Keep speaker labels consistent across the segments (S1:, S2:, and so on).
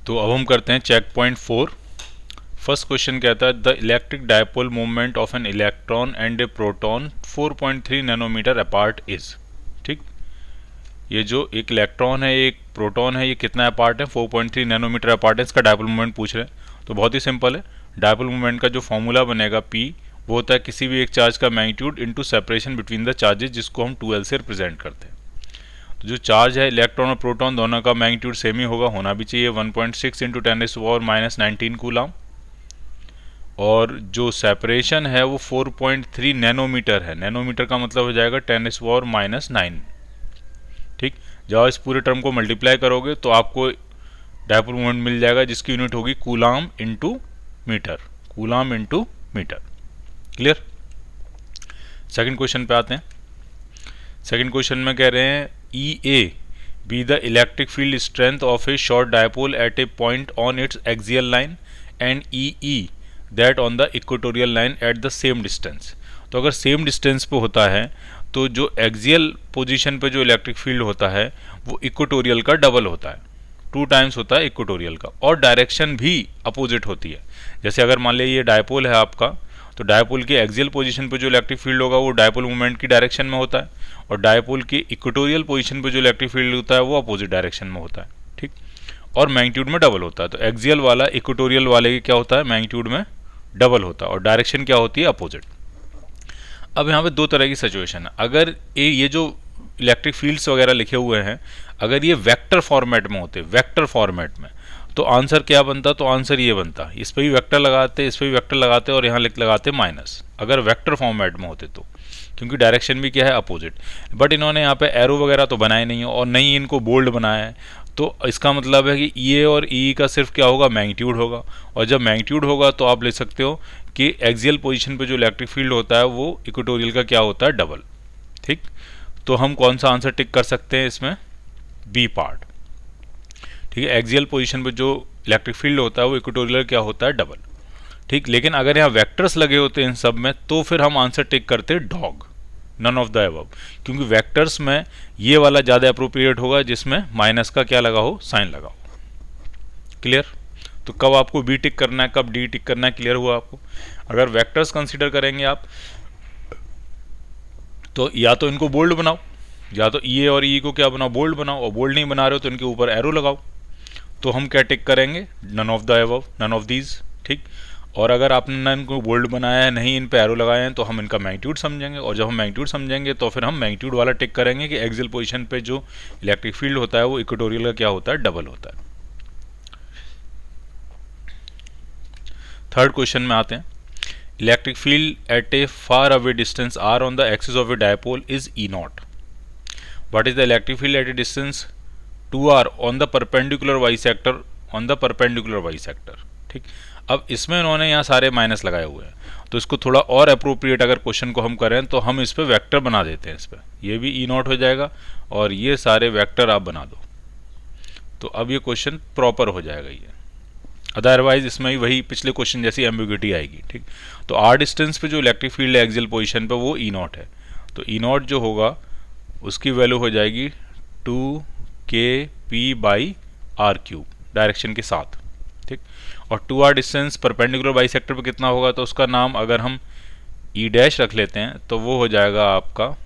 S1: तो अब हम करते हैं चेक पॉइंट 4। फर्स्ट क्वेश्चन कहता है the electric dipole movement of an electron and a proton 4.3 nanometre apart is. ठीक, ये जो एक इलेक्ट्रॉन है एक प्रोटॉन है, ये कितना अपार्ट है? 4.3 नैनोमीटर अपार्ट है। इसका डायपोल मूवमेंट पूछ रहे हैं तो बहुत ही सिंपल है। डायपोल मूवमेंट का जो फॉर्मूला बनेगा P, वो होता है किसी भी एक चार्ज का magnitude into separation between the charges, जिसको हम 2L से रिप्रेजेंट करते हैं। तो जो चार्ज है इलेक्ट्रॉन और प्रोटॉन दोनों का मैग्नीट्यूड सेम ही होगा, होना भी चाहिए 1.6 इंटू 10⁻⁻19 कूलम, और जो सेपरेशन है वो 4.3 नैनोमीटर है। नैनोमीटर का मतलब हो जाएगा 10⁻⁻9। ठीक, जब इस पूरे टर्म को मल्टीप्लाई करोगे तो आपको डायपोल मोमेंट मिल जाएगा, जिसकी यूनिट होगी coulomb into metre. Coulomb into metre. Clear? Second question पे आते हैं। सेकंड क्वेश्चन में कह रहे हैं EA be the electric field strength of A short dipole at A point on it's axial line and EE that on the equatorial line at the same distance. तो अगर same distance पे होता है तो जो एक्सियल पोजीशन पे जो electric field होता है वो इक्वेटोरियल का डबल होता है, 2 टाइम्स होता है इक्वेटोरियल का, और डायरेक्शन भी अपोजिट होती है। जैसे अगर मान लिया ये डायपोल है आपका, तो डायपोल के एक्सियल पोजीशन पे जो इलेक्ट्रिक फील्ड होगा वो डायपोल मूवमेंट की डायरेक्शन में होता है, और डायपोल की इक्वेटोरियल पोजीशन पे जो इलेक्ट्रिक फील्ड होता है वो अपोजिट डायरेक्शन में होता है। ठीक, और मैग्नीट्यूड में डबल होता है। तो एक्सियल वाला इक्वेटोरियल वाले की क्या होता है? मैग्नीट्यूड में डबल होता है, और डायरेक्शन क्या होती है? अपोजिट। अब यहाँ पे दो तरह की सिचुएशन है। अगर ये जो इलेक्ट्रिक फील्ड्स वगैरह लिखे हुए हैं, अगर ये वेक्टर फॉर्मेट में होते, वेक्टर फॉर्मेट में, तो आंसर क्या बनता? तो आंसर ये बनता, इस पर भी वेक्टर लगाते, इस पर भी वेक्टर लगाते, और यहाँ लगाते माइनस, अगर वेक्टर फॉर्मेट में होते तो, क्योंकि डायरेक्शन भी क्या है? अपोजिट। बट इन्होंने यहाँ पे एरो वगैरह तो बनाए नहीं है, और नहीं इनको बोल्ड बनाया है, तो इसका मतलब है कि E और E का सिर्फ क्या होगा? मैग्नीट्यूड होगा। और जब मैग्नीट्यूड होगा तो आप ले सकते हो कि एक्सियल पोजीशन पे जो इलेक्ट्रिक फील्ड होता है वो इक्वेटोरियल का क्या होता है? डबल। ठीक, तो हम कौन सा आंसर टिक कर सकते हैं इसमें? B part. ठीक है, एक्सियल पोजीशन पे जो इलेक्ट्रिक फील्ड होता है वो इक्वेटोरियल क्या होता है? डबल। ठीक, लेकिन अगर यहाँ वेक्टर्स लगे होते हैं इन सब में तो फिर हम आंसर टिक करते dog, none of the above, क्योंकि वेक्टर्स में ये वाला ज़्यादा अप्रोप्रिएट होगा जिसमें माइनस का क्या लगा हो? साइन लगा हो। क्लियर? तो कब आपको बी टिक करना है, कब डी टिक करना है, क्लियर हुआ आपको? अगर वेक्टर्स कंसीडर करेंगे आप तो या तो इनको बोल्ड बनाओ, या तो E और E को क्या बनाओ? बोल्ड बनाओ, और बोल्ड नहीं बना रहे हो तो इनके ऊपर एरो लगाओ। तो हम क्या टिक करेंगे? None of the above, none of these. ठीक, और अगर आपने ना इनको बोल्ड बनाया है, नहीं इन पे एरो लगाए हैं, तो हम इनका मैग्नीट्यूड समझेंगे, और जब हम मैग्नीट्यूड समझेंगे तो फिर हम मैग्नीट्यूड वाला टिक करेंगे कि एक्सियल पोजीशन पे जो इलेक्ट्रिक फील्ड होता है वो इक्वेटोरियल का क्या होता है? डबल होता है। थर्ड क्वेश्चन में आते हैं। Electric field at a far away distance r on the axis of a dipole is E naught. What is the electric field at a distance 2r on the perpendicular bisector, on the perpendicular bisector. ठीक, अब इसमें इन्होंने यहाँ सारे minus लगाए हुए हैं, तो इसको थोड़ा और अप्रोप्रिएट अगर क्वेश्चन को हम करें तो हम इस पर वेक्टर बना देते हैं। इस पर ये भी E नॉट हो जाएगा, और ये सारे वेक्टर आप बना दो, तो अब ये क्वेश्चन प्रॉपर हो जाएगा ये। अदरवाइज इसमें ही वही पिछले क्वेश्चन जैसी एम्बिग्युइटी आएगी। ठीक, तो r डिस्टेंस पे जो इलेक्ट्रिक फील्ड है एक्सियल पोजीशन पे वो E नॉट है, तो E नॉट जो होगा उसकी वैल्यू हो जाएगी 2kp/r³ डायरेक्शन के साथ। ठीक, और 2r distance perpendicular by sector पे कितना होगा? तो उसका नाम अगर हम E डैश रख लेते हैं तो वो हो जाएगा आपका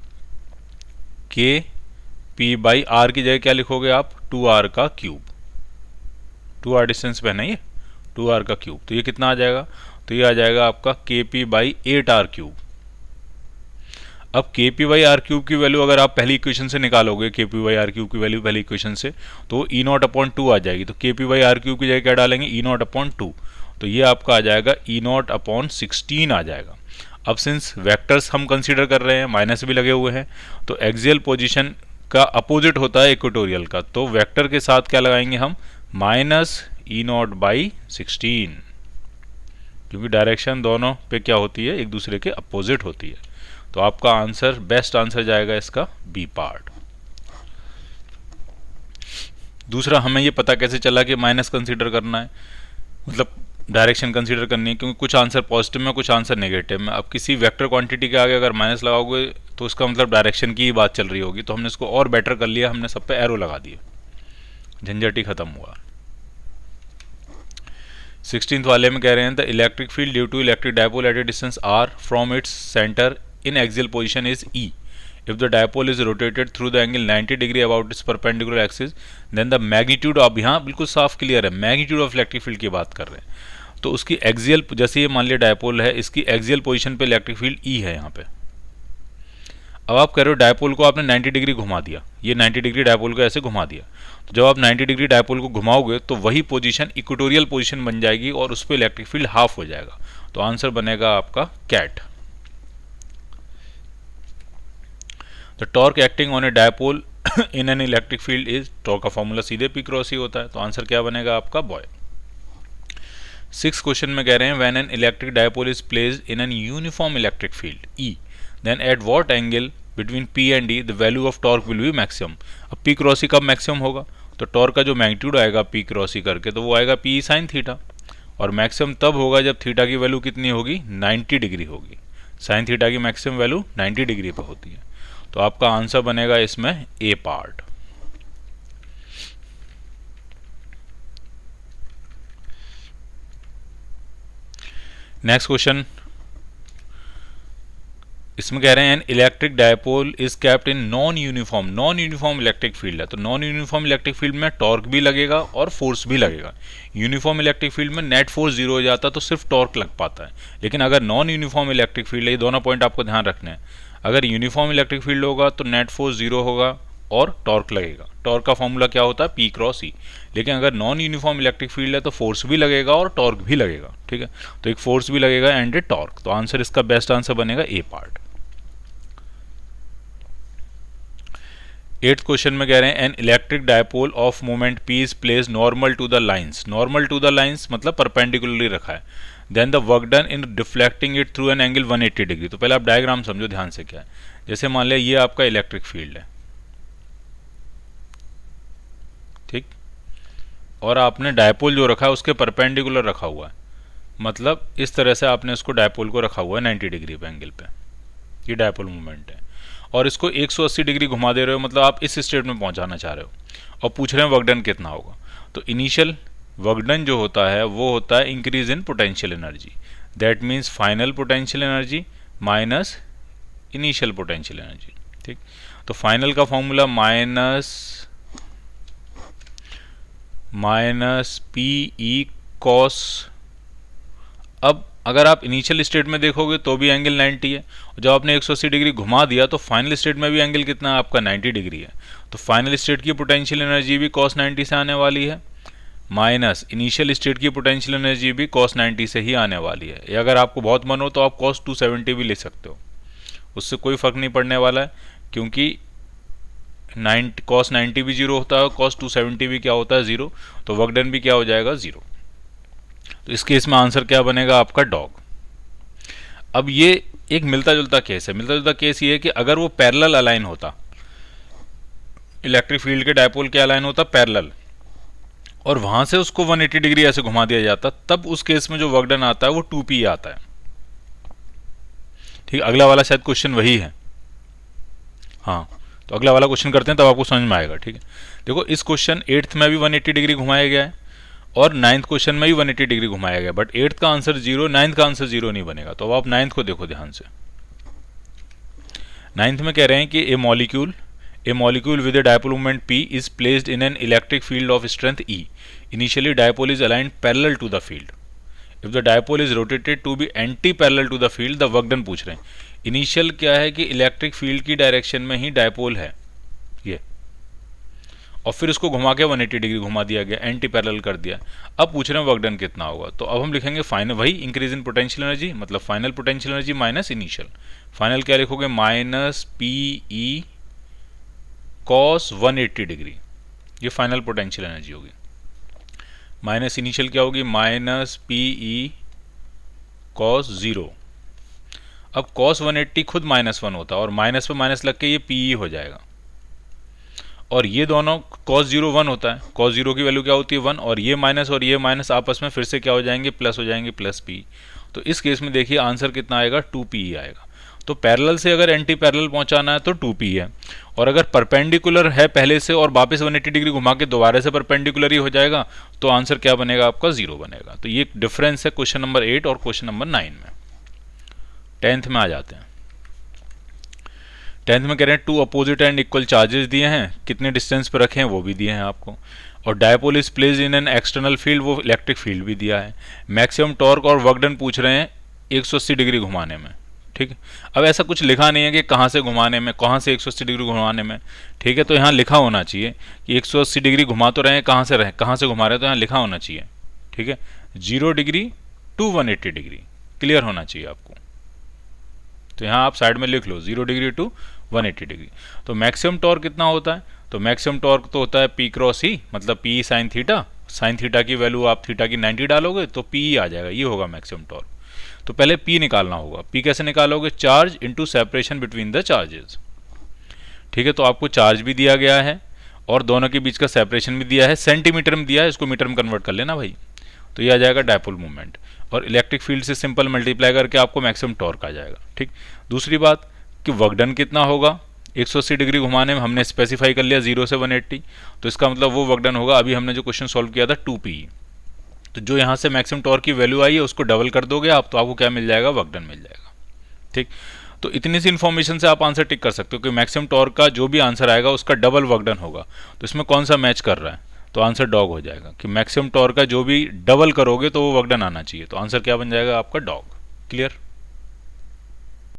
S1: kp/r की जगह क्या लिखोगे आप? 2r का क्यूब। 2r डिस्टेंस पे है ना ये, 2r का क्यूब, तो ये कितना आ जाएगा? तो ये आ जाएगा आपका kp/8r³। अब kp/r³ की वैल्यू अगर आप पहली इक्वेशन से निकालोगे, kp/r³ की वैल्यू पहली इक्वेशन से, तो E नॉट अपॉन 2 आ जाएगी। तो kp/r³ की जगह क्या डालेंगे? E नॉट अपॉन 2, तो ये आपका आ जाएगा E नॉट अपॉन 16 आ जाएगा। अब सिंस वेक्टर्स हम कंसीडर कर रहे हैं, माइनस भी लगे हुए हैं, तो एक्सियल पोजीशन का अपोजिट होता है इक्वेटोरियल का, तो वेक्टर के साथ क्या लगाएंगे हम? माइनस E नॉट/16, क्योंकि डायरेक्शन दोनों पे क्या होती है? एक दूसरे के अपोजिट होती है। तो आपका आंसर, बेस्ट आंसर जाएगा इसका बी पार्ट। दूसरा, हमें ये पता कैसे चला कि माइनस कंसीडर करना है, मतलब डायरेक्शन कंसीडर करनी है, क्योंकि कुछ आंसर पॉजिटिव में, कुछ आंसर नेगेटिव में। अब किसी वेक्टर क्वांटिटी के आगे अगर माइनस लगाओगे तो उसका मतलब डायरेक्शन की ही बात चल रही होगी, तो हमने इसको और बेटर कर लिया, हमने सब पे एरो लगा दिए, झंझट ही खत्म हुआ। 16th वाले में कह रहे हैं the electric field due to electric dipole at a distance r from its centre in axial position is E. If the dipole is rotated through the angle 90 degree about its perpendicular axis, then the magnitude of, यहाँ बिल्कुल साफ clear है, magnitude of electric field की बात कर रहे हैं. तो उसकी एक्सियल, जैसे ये मान लिया डायपोल है, इसकी एक्सियल पोजीशन पे इलेक्ट्रिक फील्ड ई है यहाँ पे. अब आप कह रहे हो डायपोल को आपने 90 डिग्री घुमा दिया, ये 90 डिग्री डायपोल को ऐसे घुमा दिया, तो जब आप 90 डिग्री डायपोल को घुमाओगे तो वही पोजीशन इक्वेटोरियल पोजीशन बन जाएगी और उस पर इलेक्ट्रिक फील्ड हाफ हो जाएगा. तो आंसर बनेगा आपका cat. The torque acting on a dipole in an electric field is, torque का फॉर्मूला सीधे पी क्रॉस ही होता है, तो आंसर क्या बनेगा आपका बॉय. 6 क्वेश्चन में कह रहे हैं when an electric dipole is placed in an uniform electric field E, then at what angle between P and D the value of torque will be maximum. अब पी क्रॉस ही कब maximum होगा, तो torque का जो magnitude आएगा P cross ही करके, तो वो आएगा पी साइन थीटा, और मैक्सिमम तब होगा जब थीटा की वैल्यू कितनी होगी, 90 डिग्री होगी. साइन थीटा की मैक्सिमम वैल्यू 90 डिग्री पर होती है. तो आपका आंसर बनेगा इसमें ए पार्ट. नेक्स्ट क्वेश्चन, इसमें कह रहे हैं an electric dipole is kept in non uniform electric field है. तो नॉन यूनिफॉर्म इलेक्ट्रिक फील्ड में टॉर्क भी लगेगा और फोर्स भी लगेगा. यूनिफॉर्म इलेक्ट्रिक फील्ड में नेट फोर्स जीरो हो जाता है तो सिर्फ टॉर्क लग पाता है. लेकिन अगर नॉन यूनिफॉर्म इलेक्ट्रिक फील्ड है, ये दोनों पॉइंट आपको ध्यान रखने हैं. अगर यूनिफॉर्म इलेक्ट्रिक फील्ड होगा तो नेट फोर्स जीरो होगा और टॉर्क लगेगा. टॉर्क का फॉर्मूला क्या होता है, पी क्रॉस ई. लेकिन अगर नॉन यूनिफॉर्म इलेक्ट्रिक फील्ड है तो फोर्स भी लगेगा और टॉर्क भी लगेगा. ठीक है, तो एक फोर्स भी लगेगा एंड ए टॉर्क. तो आंसर इसका बेस्ट आंसर बनेगा ए पार्ट. 8th क्वेश्चन में कह रहे हैं an electric dipole of moment P is place normal to the lines. Normal to the lines मतलब परपेंडिकुलरली रखा है. Then the work done in deflecting it through an angle 180 degree. तो पहले आप डायग्राम समझो ध्यान से क्या है. जैसे मान लिया ये आपका इलेक्ट्रिक फील्ड है, ठीक, और आपने डायपोल जो रखा है उसके परपेंडिकुलर रखा हुआ है, मतलब इस तरह से आपने इसको डायपोल को रखा हुआ है 90 डिग्री पे एंगल पे. ये डायपोल मूवमेंट है और इसको 180 डिग्री घुमा दे रहे हो, मतलब आप इस स्टेट में पहुंचाना चाह रहे हो और पूछ रहे हैं वर्क डन कितना होगा. तो इनिशियल वर्क डन जो होता है वो होता है increase in potential energy. That means final potential energy minus initial potential energy. ठीक, तो फाइनल का formula minus P E cos. अब अगर आप इनिशियल स्टेट में देखोगे तो भी एंगल 90 है, और जब आपने 180 डिग्री घुमा दिया तो फाइनल स्टेट में भी एंगल कितना है आपका 90 डिग्री है. तो फाइनल स्टेट की पोटेंशियल एनर्जी भी cos 90 से आने वाली है, माइनस इनिशियल स्टेट की पोटेंशियल एनर्जी भी cos 90 से ही आने वाली है. या अगर आपको बहुत मन हो तो आप cos 270 भी ले सकते हो, उससे कोई फर्क नहीं पड़ने वाला है, क्योंकि cos 90 भी जीरो होता है, cos 270 भी क्या होता है, जीरो. तो वर्क डन भी क्या हो जाएगा, जीरो. तो इस केस में आंसर क्या बनेगा आपका डॉग. अब ये एक मिलता जुलता केस है. मिलता जुलता केस ये है कि अगर वो पैरेलल अलाइन होता, इलेक्ट्रिक फील्ड के डायपोल के अलाइन होता पैरेलल, और वहां से उसको 180 डिग्री ऐसे घुमा दिया जाता, तब उस केस में जो वर्क डन आता है वो 2p आता है. ठीक, अगला वाला शायद क्वेश्चन वही है. हाँ, तो अगला वाला क्वेश्चन करते हैं तब आपको समझ में आएगा. ठीक है, देखो इस क्वेश्चन 8th में भी 180 डिग्री घुमाया गया है और 9th क्वेश्चन में भी 180 डिग्री घुमाया गया, बट 8th का आंसर 0, 9th का आंसर 0 नहीं बनेगा. तो अब आप 9th को देखो ध्यान से. 9th में कह रहे हैं कि a molecule with a dipole moment P is placed in an electric field of strength E. Initially dipole is aligned parallel to the field. If the dipole is rotated to be anti-parallel to the field, the work done पूछ रहे हैं. Initial क्या है कि electric field की direction में ही dipole है ये, और फिर उसको घुमा के 180 डिग्री घुमा दिया गया, एंटी पैरेलल कर दिया. अब पूछ रहे हैं वर्क डन कितना होगा. तो अब हम लिखेंगे फाइनल, वही इंक्रीज इन पोटेंशियल एनर्जी, मतलब final potential energy minus initial. Final क्या लिखोगे, minus P E cos 180 degree, ये फाइनल पोटेंशियल एनर्जी होगी. माइनस इनिशियल क्या होगी, माइनस पी ई कॉस 0. अब कॉस 180 खुद -1 होता है और माइनस पे माइनस लग के ये पी हो जाएगा, और ये दोनों cos 0 1 होता है, cos 0 की वैल्यू क्या होती है 1, और ये माइनस आपस में फिर से क्या हो जाएंगे, प्लस हो जाएंगे, प्लस पी. तो इस केस में देखिए आंसर कितना आएगा, 2p आएगा. तो पैरेलल से अगर एंटी पैरेलल पहुंचाना है तो 2p है, और अगर परपेंडिकुलर है पहले से और वापस 180 डिग्री घुमा के दोबारा से परपेंडिकुलर ही हो जाएगा, तो आंसर क्या बनेगा आपका 0 बनेगा। तो ये डिफरेंस है क्वेश्चन नंबर 8 और क्वेश्चन नंबर 9 में। 10th में आ जाते हैं। 10th में कह रहे हैं 2 अपोजिट एंड इक्वल चार्जेस दिए हैं, कितने डिस्टेंस पर रखे हैं वो भी दिए हैं आपको, और dipole is placed in an external field, वो इलेक्ट्रिक फील्ड भी दिया है। मैक्सिमम टॉर्क और वर्क डन पूछ रहे हैं 180 डिग्री घुमाने में, ठीक है। अब ऐसा कुछ लिखा नहीं है कि कहाँ से घुमाने में, कहाँ से 180 डिग्री घुमाने में, ठीक है। तो यहाँ लिखा होना चाहिए कि 180 डिग्री घुमा तो रहे हैं, कहाँ से घुमा रहे हैं, तो यहाँ लिखा होना चाहिए, ठीक है। 0 डिग्री टू 180 डिग्री क्लियर होना चाहिए आपको। तो यहाँ आप साइड में लिख लो 0 डिग्री टू 180 डिग्री। तो मैक्सिमम टॉर्क कितना होता है, तो मैक्सिमम टॉर्क तो होता है P क्रॉस ई, मतलब P sine theta. Sine theta की वैल्यू आप थीटा की 90 डालोगे तो P आ जाएगा, ये होगा मैक्सिमम टॉर्क। तो पहले P निकालना होगा। P कैसे निकालोगे, charge into separation between the charges, ठीक है। तो आपको चार्ज भी दिया गया है और दोनों के बीच का सेपरेशन भी दिया है, सेंटीमीटर में दिया है, इसको मीटर में कन्वर्ट कर लेना भाई। तो ये आ जाएगा डायपोल मूवमेंट, और इलेक्ट्रिक फील्ड से सिंपल मल्टीप्लाई करके आपको मैक्सिमम टॉर्क आ जाएगा, ठीक। दूसरी बात कि वर्क डन कितना होगा, 180 डिग्री घुमाने में हमने स्पेसिफाई कर लिया 0 से 180, तो इसका मतलब वो वर्क डन होगा, अभी हमने जो क्वेश्चन सॉल्व किया था 2p। तो जो यहाँ से मैक्सिमम टॉर्क की वैल्यू आई है उसको डबल कर दोगे आप, तो आपको क्या मिल जाएगा, वर्क डन मिल जाएगा, ठीक। तो इतनी सी इन्फॉर्मेशन से आप आंसर टिक कर सकते हो कि मैक्सिमम टॉर्क का जो भी आंसर आएगा उसका डबल वर्क डन होगा। तो इसमें कौन सा मैच कर रहा है, तो आंसर डॉग हो जाएगा कि मैक्सिमम टॉर्क का जो भी डबल करोगे तो वो वर्क डन आना चाहिए, तो आंसर क्या बन जाएगा आपका डॉग। क्लियर।